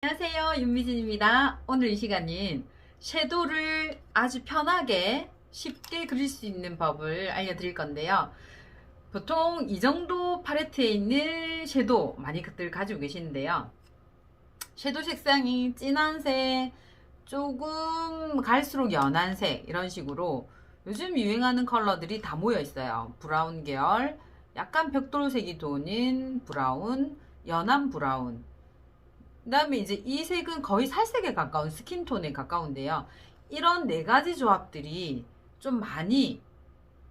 안녕하세요, 윤미진입니다. 오늘 이 시간은 섀도우를 아주 편하게 쉽게 그릴 수 있는 법을 알려드릴 건데요. 보통 이 정도 팔레트에 있는 섀도우 많이들 가지고 계시는데요. 섀도우 색상이 진한색, 조금 갈수록 연한 색 이런 식으로 요즘 유행하는 컬러들이 다 모여 있어요. 브라운 계열, 약간 벽돌색이 도는 브라운, 연한 브라운, 그 다음에 이제 이 색은 거의 살색에 가까운 스킨톤에 가까운데요. 이런 네 가지 조합들이 좀 많이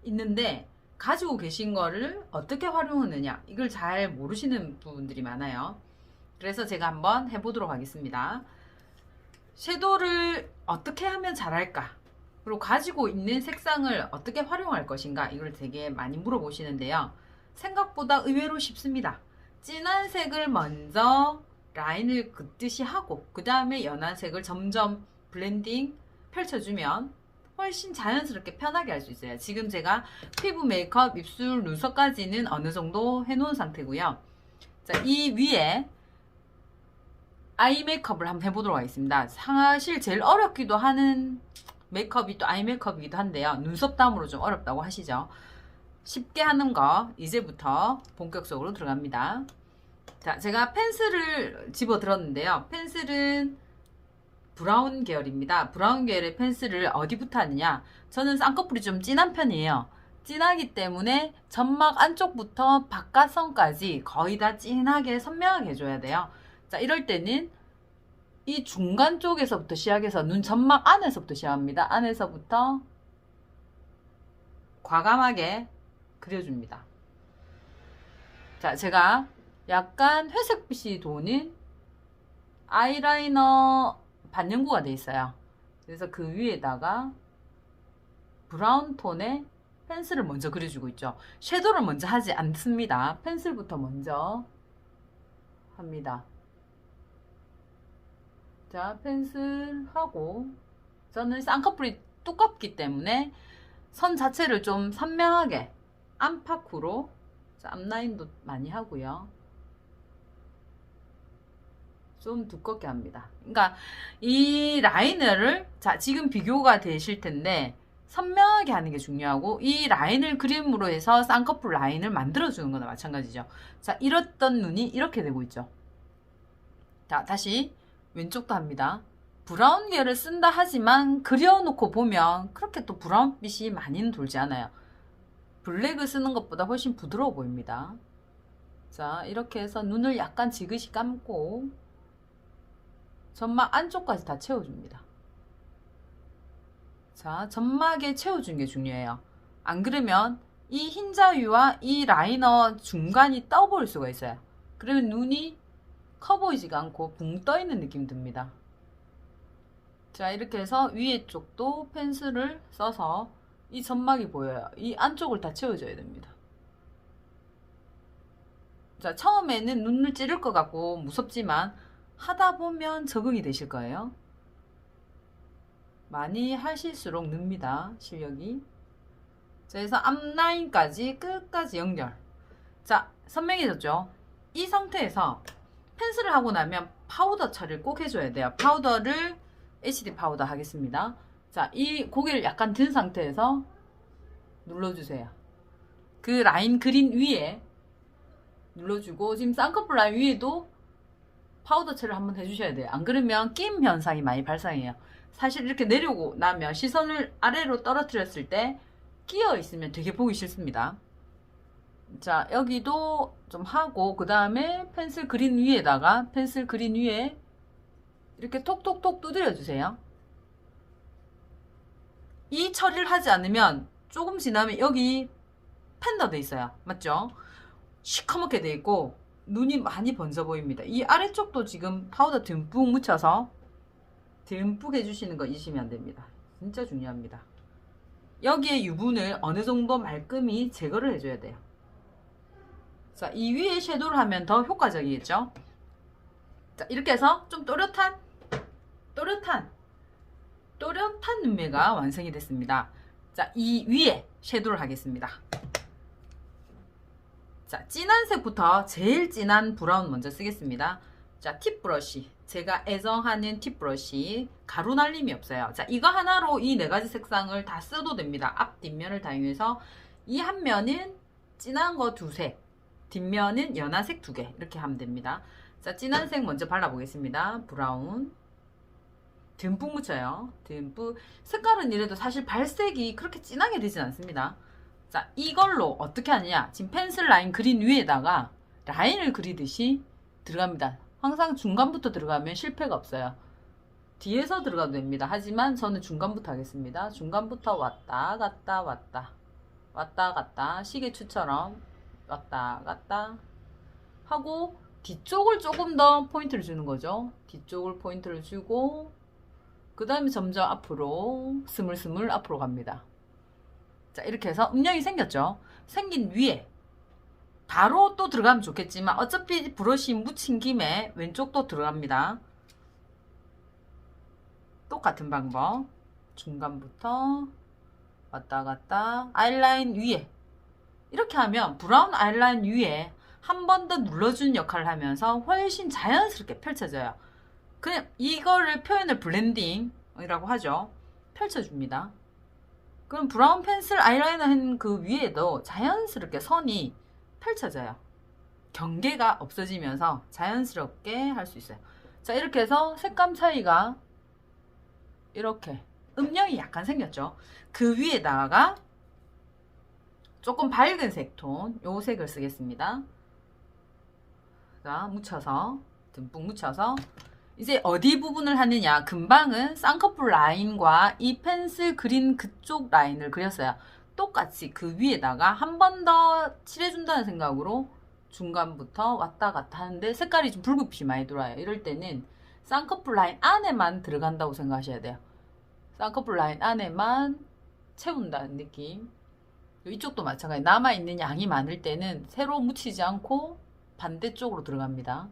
있는데 가지고 계신 거를 어떻게 활용하느냐 이걸 잘 모르시는 부분들이 많아요. 그래서 제가 한번 해보도록 하겠습니다. 섀도우를 어떻게 하면 잘할까, 그리고 가지고 있는 색상을 어떻게 활용할 것인가, 이걸 되게 많이 물어보시는데요. 생각보다 의외로 쉽습니다. 진한 색을 먼저 라인을 긋듯이 하고 그 다음에 연한 색을 점점 블렌딩 펼쳐주면 훨씬 자연스럽게 편하게 할 수 있어요. 지금 제가 피부 메이크업, 입술, 눈썹까지는 어느 정도 해놓은 상태고요. 자, 이 위에 아이 메이크업을 한번 해보도록 하겠습니다. 사실 제일 어렵기도 하는 메이크업이 또 아이 메이크업이기도 한데요. 눈썹 다음으로 좀 어렵다고 하시죠. 쉽게 하는 거 이제부터 본격적으로 들어갑니다. 자, 제가 펜슬을 집어 들었는데요. 펜슬은 브라운 계열입니다. 브라운 계열의 펜슬을 어디부터 하느냐, 저는 쌍꺼풀이 좀 진한 편이에요. 진하기 때문에 점막 안쪽부터 바깥선까지 거의 다 진하게 선명하게 해줘야 돼요. 자, 이럴 때는 이 중간 쪽에서부터 시작해서 눈 점막 안에서부터 시작합니다. 안에서부터 과감하게 그려줍니다. 자, 제가 약간 회색빛이 도는 아이라이너 반영구가 되어 있어요. 그래서 그 위에다가 브라운 톤의 펜슬을 먼저 그려주고 있죠. 섀도우를 먼저 하지 않습니다. 펜슬부터 먼저 합니다. 자, 펜슬 하고, 저는 쌍꺼풀이 두껍기 때문에 선 자체를 좀 선명하게 안팎으로, 앞라인도 많이 하고요. 좀 두껍게 합니다. 그러니까 이 라이너를, 자, 지금 비교가 되실 텐데 선명하게 하는 게 중요하고, 이 라인을 그림으로 해서 쌍꺼풀 라인을 만들어 주는 거나 마찬가지죠. 자, 이랬던 눈이 이렇게 되고 있죠. 자, 다시 왼쪽도 합니다. 브라운 계열을 쓴다 하지만 그려놓고 보면 그렇게 또 브라운빛이 많이는 돌지 않아요. 블랙을 쓰는 것보다 훨씬 부드러워 보입니다. 자, 이렇게 해서 눈을 약간 지그시 감고 점막 안쪽까지 다 채워줍니다. 자, 점막에 채워주는 게 중요해요. 안 그러면 이 흰자위와 이 라이너 중간이 떠버릴 수가 있어요. 그러면 눈이 커 보이지가 않고 붕 떠있는 느낌 듭니다. 자, 이렇게 해서 위에 쪽도 펜슬을 써서 이 점막이 보여요. 이 안쪽을 다 채워줘야 됩니다. 자, 처음에는 눈을 찌를 것 같고 무섭지만 하다 보면 적응이 되실 거예요. 많이 하실수록 늡니다, 실력이. 자, 그래서 앞라인까지 끝까지 연결. 자, 선명해졌죠? 이 상태에서 펜슬을 하고 나면 파우더 처리를 꼭 해줘야 돼요. 파우더를 HD 파우더 하겠습니다. 자, 이 고개를 약간 든 상태에서 눌러주세요. 그 라인 그린 위에 눌러주고, 지금 쌍꺼풀 라인 위에도 파우더 처리를 한번 해주셔야 돼요. 안 그러면 끼임 현상이 많이 발생해요. 사실 이렇게 내려오고 나면 시선을 아래로 떨어뜨렸을 때 끼어 있으면 되게 보기 싫습니다. 자, 여기도 좀 하고, 그 다음에 펜슬 그린 위에다가 펜슬 그린 위에 이렇게 톡톡톡 두드려 주세요. 이 처리를 하지 않으면 조금 지나면 여기 팬더 돼 있어요. 맞죠? 시커멓게 돼 있고 눈이 많이 번져 보입니다. 이 아래쪽도 지금 파우더 듬뿍 묻혀서 듬뿍 해주시는 거 잊으시면 안 됩니다. 진짜 중요합니다. 여기에 유분을 어느 정도 말끔히 제거를 해줘야 돼요. 자, 이 위에 섀도우를 하면 더 효과적이겠죠? 자, 이렇게 해서 좀 또렷한 눈매가 완성이 됐습니다. 자, 이 위에 섀도우를 하겠습니다. 자, 진한 색부터 제일 진한 브라운 먼저 쓰겠습니다. 자, 팁 브러쉬. 제가 애정하는 팁 브러쉬. 가루 날림이 없어요. 자, 이거 하나로 이 네 가지 색상을 다 써도 됩니다. 앞, 뒷면을 다 이용해서 이 한 면은 진한 거 두 색, 뒷면은 연한 색 두 개. 이렇게 하면 됩니다. 자, 진한 색 먼저 발라보겠습니다. 브라운. 듬뿍 묻혀요. 듬뿍. 색깔은 이래도 사실 발색이 그렇게 진하게 되진 않습니다. 자, 이걸로 어떻게 하느냐. 지금 펜슬 라인 그린 위에다가 라인을 그리듯이 들어갑니다. 항상 중간부터 들어가면 실패가 없어요. 뒤에서 들어가도 됩니다. 하지만 저는 중간부터 하겠습니다. 중간부터 왔다 갔다 왔다 왔다 갔다 시계추처럼 왔다 갔다 하고 뒤쪽을 조금 더 포인트를 주는 거죠. 뒤쪽을 포인트를 주고 그 다음에 점점 앞으로 스물스물 앞으로 갑니다. 자, 이렇게 해서 음영이 생겼죠. 생긴 위에 바로 또 들어가면 좋겠지만 어차피 브러쉬 묻힌 김에 왼쪽도 들어갑니다. 똑같은 방법. 중간부터 왔다 갔다 아이라인 위에 이렇게 하면 브라운 아이라인 위에 한 번 더 눌러주는 역할을 하면서 훨씬 자연스럽게 펼쳐져요. 그냥 이거를 표현을 블렌딩이라고 하죠. 펼쳐줍니다. 그럼 브라운 펜슬 아이라이너 한 그 위에도 자연스럽게 선이 펼쳐져요. 경계가 없어지면서 자연스럽게 할 수 있어요. 자, 이렇게 해서 색감 차이가 이렇게 음영이 약간 생겼죠. 그 위에다가 조금 밝은 색톤 요 색을 쓰겠습니다. 자, 묻혀서 듬뿍 묻혀서 이제 어디 부분을 하느냐. 금방은 쌍꺼풀 라인과 이 펜슬 그린 그쪽 라인을 그렸어요. 똑같이 그 위에다가 한 번 더 칠해준다는 생각으로 중간부터 왔다 갔다 하는데 색깔이 좀 붉은빛이 많이 들어와요. 이럴 때는 쌍꺼풀 라인 안에만 들어간다고 생각하셔야 돼요. 쌍꺼풀 라인 안에만 채운다는 느낌. 이쪽도 마찬가지. 남아있는 양이 많을 때는 새로 묻히지 않고 반대쪽으로 들어갑니다.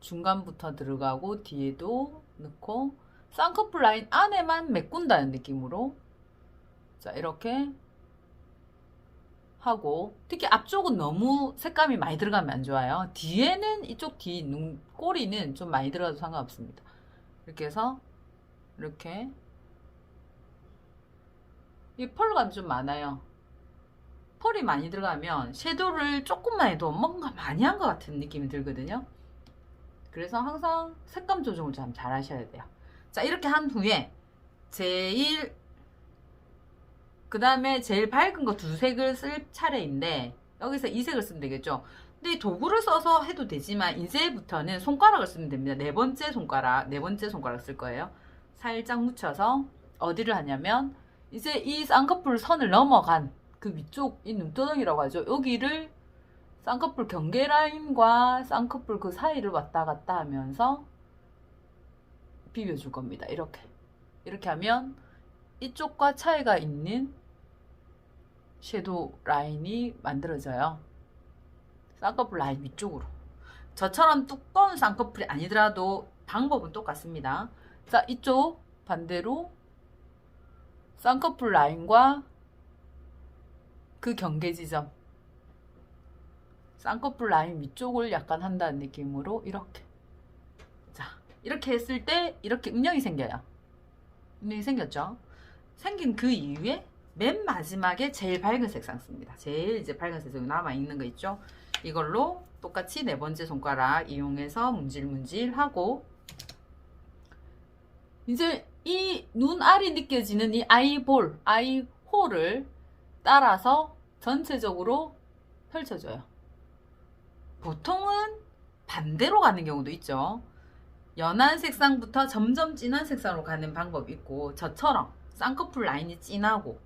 중간부터 들어가고 뒤에도 넣고 쌍꺼풀 라인 안에만 메꾼다는 느낌으로 자, 이렇게 하고 특히 앞쪽은 너무 색감이 많이 들어가면 안 좋아요. 뒤에는 이쪽 뒤 꼬리는 좀 많이 들어가도 상관없습니다. 이렇게 해서 이렇게 이 펄감이 좀 많아요. 펄이 많이 들어가면 섀도우를 조금만 해도 뭔가 많이 한 것 같은 느낌이 들거든요. 그래서 항상 색감 조정을 좀 잘 하셔야 돼요. 자, 이렇게 한 후에 그 다음에 제일 밝은 거 두 색을 쓸 차례인데 여기서 이 색을 쓰면 되겠죠. 근데 이 도구를 써서 해도 되지만 이제부터는 손가락을 쓰면 됩니다. 네 번째 손가락 쓸 거예요. 살짝 묻혀서 어디를 하냐면 이제 이 쌍꺼풀 선을 넘어간 그 위쪽 이 눈두덩이라고 하죠. 여기를 쌍꺼풀 경계 라인과 쌍꺼풀 그 사이를 왔다 갔다 하면서 비벼줄 겁니다. 이렇게 하면 이쪽과 차이가 있는 섀도우 라인이 만들어져요. 쌍꺼풀 라인 위쪽으로. 저처럼 두꺼운 쌍꺼풀이 아니더라도 방법은 똑같습니다. 자, 이쪽 반대로 쌍꺼풀 라인과 그 경계 지점 쌍꺼풀 라인 위쪽을 약간 한다는 느낌으로 이렇게. 자, 이렇게 했을 때 이렇게 음영이 생겨요. 음영이 생겼죠? 생긴 그 이후에 맨 마지막에 제일 밝은 색상 씁니다. 제일 이제 밝은 색상이 남아있는 거 있죠? 이걸로 똑같이 네 번째 손가락 이용해서 문질문질 하고 이제 이 눈알이 느껴지는 이 아이홀을 따라서 전체적으로 펼쳐줘요. 보통은 반대로 가는 경우도 있죠. 연한 색상부터 점점 진한 색상으로 가는 방법이 있고 저처럼 쌍꺼풀 라인이 진하고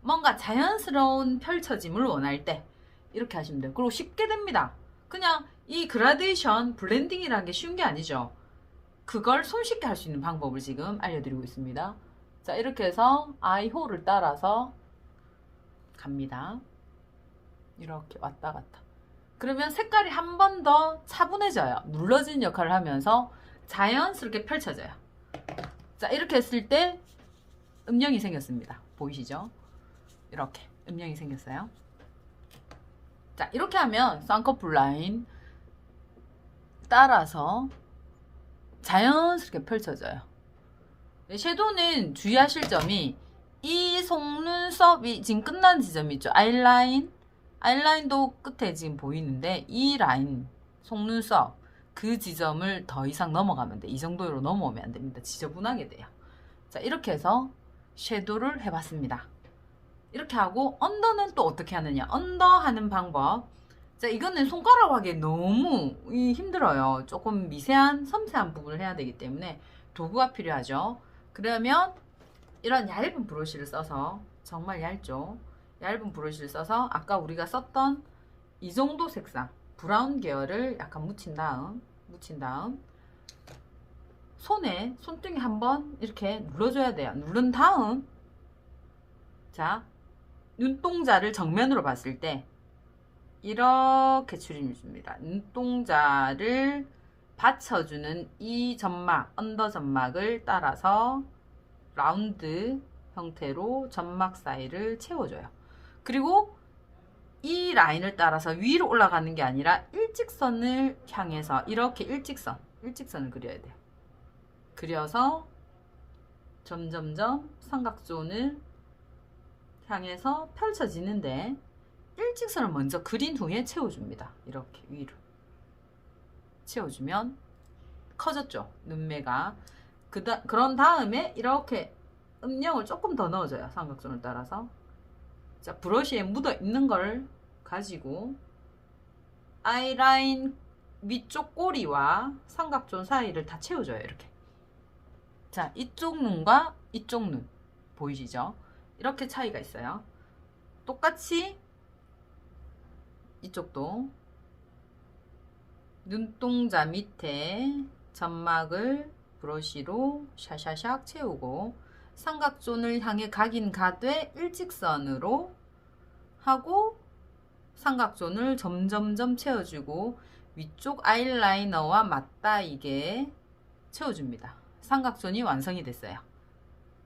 뭔가 자연스러운 펼쳐짐을 원할 때 이렇게 하시면 돼요. 그리고 쉽게 됩니다. 그냥 이 그라데이션 블렌딩이라는 게 쉬운 게 아니죠. 그걸 손쉽게 할 수 있는 방법을 지금 알려드리고 있습니다. 자, 이렇게 해서 아이홀을 따라서 갑니다. 이렇게 왔다 갔다. 그러면 색깔이 한 번 더 차분해져요. 눌러지는 역할을 하면서 자연스럽게 펼쳐져요. 자, 이렇게 했을 때 음영이 생겼습니다. 보이시죠? 이렇게 음영이 생겼어요. 자, 이렇게 하면 쌍꺼풀 라인 따라서 자연스럽게 펼쳐져요. 섀도우는 주의하실 점이 이 속눈썹이 지금 끝난 지점이 있죠. 아이라인도 끝에 지금 보이는데 이 라인 속눈썹 그 지점을 더 이상 넘어가면 돼. 이 정도로 넘어오면 안 됩니다. 지저분하게 돼요. 자, 이렇게 해서 섀도우를 해봤습니다. 이렇게 하고 언더는 또 어떻게 하느냐. 언더 하는 방법. 자, 이거는 손가락으로 하기 너무 힘들어요. 조금 미세한 섬세한 부분을 해야 되기 때문에 도구가 필요하죠. 그러면 이런 얇은 브러쉬를 써서, 정말 얇죠. 얇은 브러쉬를 써서 아까 우리가 썼던 이 정도 색상 브라운 계열을 약간 묻힌 다음 손에 손등에 한번 이렇게 눌러줘야 돼요. 누른 다음, 자, 눈동자를 정면으로 봤을 때 이렇게 추림을 줍니다. 눈동자를 받쳐주는 이 점막, 언더 점막을 따라서 라운드 형태로 점막 사이를 채워줘요. 그리고 이 라인을 따라서 위로 올라가는 게 아니라 일직선을 향해서 이렇게 일직선을 그려야 돼요. 그려서 점점점 삼각존을 향해서 펼쳐지는데 일직선을 먼저 그린 후에 채워줍니다. 이렇게 위로 채워주면 커졌죠, 눈매가. 그런 다음에 이렇게 음영을 조금 더 넣어줘요. 삼각존을 따라서. 자, 브러쉬에 묻어 있는 걸 가지고 아이라인 위쪽 꼬리와 삼각존 사이를 다 채워줘요. 이렇게. 자, 이쪽 눈과 이쪽 눈 보이시죠? 이렇게 차이가 있어요. 똑같이 이쪽도 눈동자 밑에 점막을 브러쉬로 샤샤샥 채우고 삼각존을 향해 가긴 가되 일직선으로 하고 삼각존을 점점점 채워주고 위쪽 아이라이너와 맞닿이게 채워줍니다. 삼각존이 완성이 됐어요.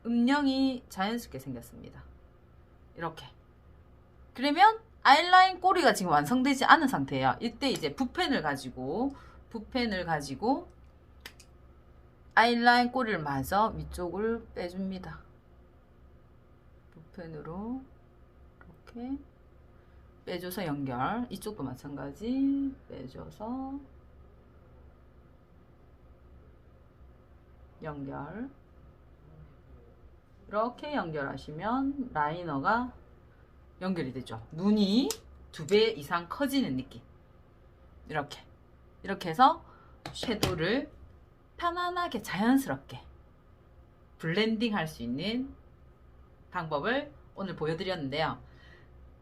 음영이 자연스럽게 생겼습니다. 이렇게. 그러면 아이라인 꼬리가 지금 완성되지 않은 상태예요. 이때 이제 붓펜을 가지고 아이라인 꼬리를 마저 위쪽을 빼줍니다. 붓펜으로 이렇게 빼줘서 연결. 이쪽도 마찬가지 빼줘서 연결. 이렇게 연결하시면 라이너가 연결이 되죠. 눈이 2배 이상 커지는 느낌. 이렇게 해서 섀도우를 편안하게 자연스럽게 블렌딩 할 수 있는 방법을 오늘 보여드렸는데요.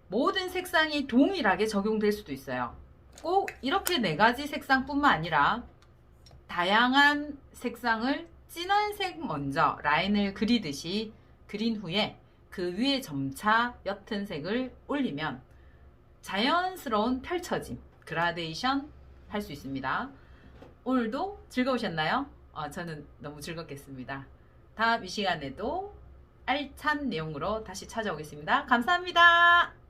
모든 색상이 동일하게 적용될 수도 있어요. 꼭 이렇게 4가지 색상뿐만 아니라 다양한 색상을 진한 색 먼저 라인을 그리듯이 그린 후에 그 위에 점차 옅은 색을 올리면 자연스러운 펼쳐짐, 그라데이션 할 수 있습니다. 오늘도 즐거우셨나요? 저는 너무 즐겁겠습니다. 다음 이 시간에도 알찬 내용으로 다시 찾아오겠습니다. 감사합니다.